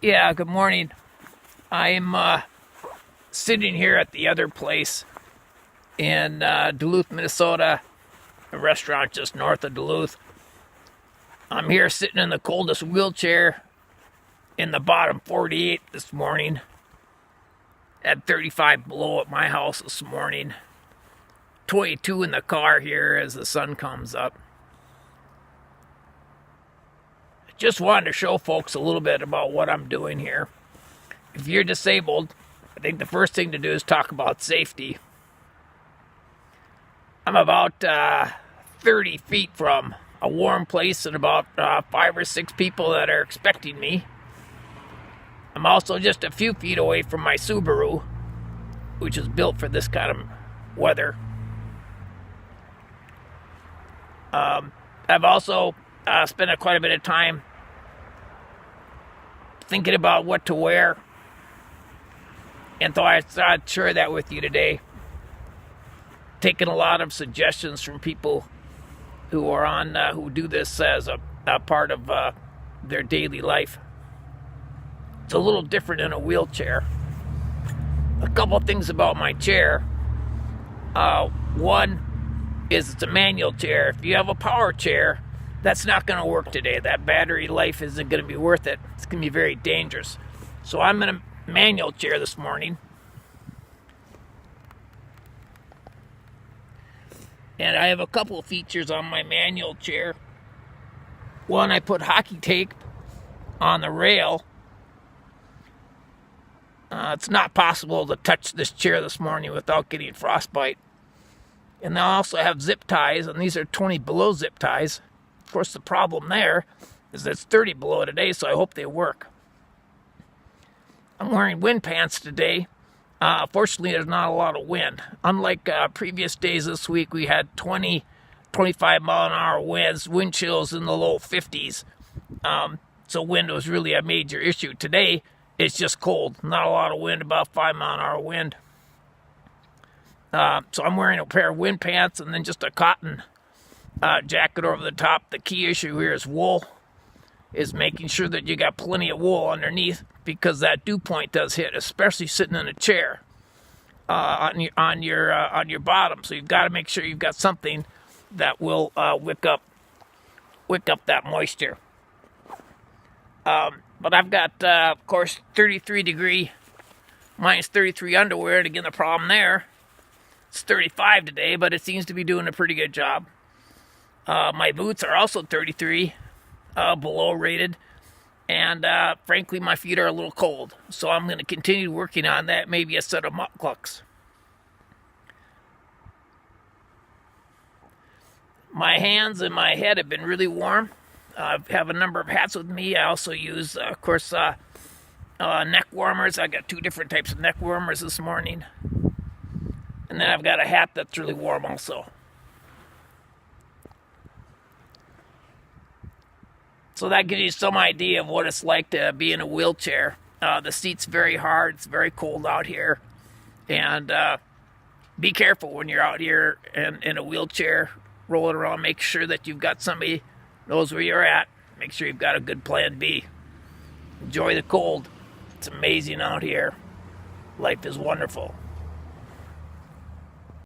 Yeah, good morning. I'm sitting here at the other place in Duluth, Minnesota, a restaurant just north of Duluth. I'm here sitting in the coldest wheelchair in the bottom 48 this morning. At 35 below at my house this morning. 22 in the car here as the sun comes up. Just wanted to show folks a little bit about what I'm doing here. If you're disabled, I think the first thing to do is talk about safety. I'm about 30 feet from a warm place and about 5 or 6 people that are expecting me. I'm also just a few feet away from my Subaru, which is built for this kind of weather. I've also spent quite a bit of time thinking about what to wear, and thought I'd share that with you today. Taking a lot of suggestions from people who are on who do this as a part of their daily life. It's a little different in a wheelchair. A couple things about my chair. One is it's a manual chair. If you have a power chair, that's not going to work today. That battery life isn't going to be worth it. It's going to be very dangerous. So I'm in a manual chair this morning. And I have a couple of features on my manual chair. One, I put hockey tape on the rail. It's not possible to touch this chair this morning without getting frostbite. And I also have zip ties, and these are 20 below zip ties. Of course, the problem there is that it's 30 below today, so I hope they work. I'm wearing wind pants today. Fortunately, there's not a lot of wind. Unlike previous days this week, we had 20, 25 mile an hour winds, wind chills in the low 50s. So wind was really a major issue. Today, it's just cold. Not a lot of wind, about 5 mile an hour wind. So I'm wearing a pair of wind pants and then just a cotton jacket over the top. The key issue here is wool, is making sure that you got plenty of wool underneath, because that dew point does hit, especially sitting in a chair on your bottom. So you've got to make sure you've got something that will wick up that moisture. But I've got, of course, 33 degree minus 33 underwear. And again, the problem there, it's 35 today, but it seems to be doing a pretty good job. My boots are also 33 below rated. And frankly, my feet are a little cold. So I'm going to continue working on that, maybe a set of mucklucks. My hands and my head have been really warm. I have a number of hats with me. I also use, of course, neck warmers. I got 2 different types of neck warmers this morning. And then I've got a hat that's really warm also. So that gives you some idea of what it's like to be in a wheelchair. The seat's very hard. It's very cold out here. And be careful when you're out here in a wheelchair, rolling around. Make sure that you've got somebody who knows where you're at. Make sure you've got a good plan B. Enjoy the cold. It's amazing out here. Life is wonderful.